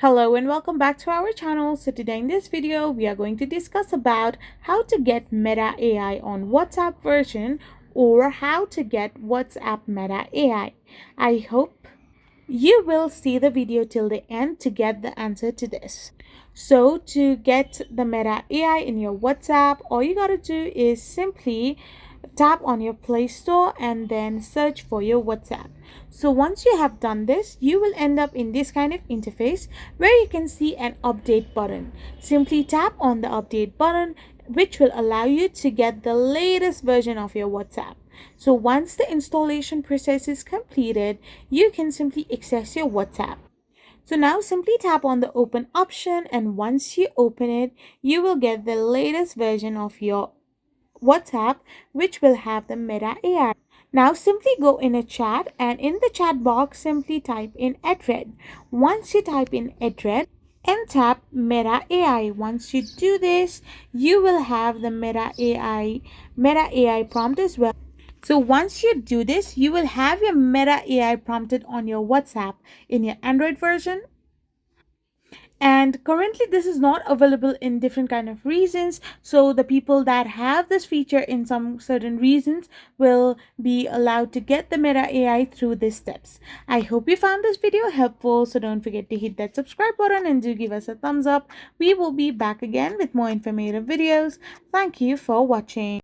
Hello and welcome back to our channel. So today in this video we are going to discuss about how to get Meta AI on WhatsApp version or how to get WhatsApp Meta AI. I hope you will see the video till the end to get the answer to this. So to get the Meta AI in your WhatsApp, all you gotta do is simply tap on your Play Store and then search for your WhatsApp. So once you have done this, you will end up in this kind of interface where you can see an update button. Simply tap on the update button, which will allow you to get the latest version of your WhatsApp. So once the installation process is completed, you can simply access your WhatsApp. So now simply tap on the open option, and once you open it, you will get the latest version of your WhatsApp, which will have the Meta AI. Now simply go in a chat, and in the chat box simply type in @red. Once you type in @red and tap Meta AI. Once you do this, you will have the Meta AI prompt as well. So once you do this, you will have your Meta AI prompted on your WhatsApp in your Android version, and currently this is not available in different kind of reasons, so the people that have this feature in some certain reasons will be allowed to get the Meta AI through these steps. I hope you found this video helpful, so don't forget to hit that subscribe button and do give us a thumbs up. We will be back again with more informative videos. Thank you for watching.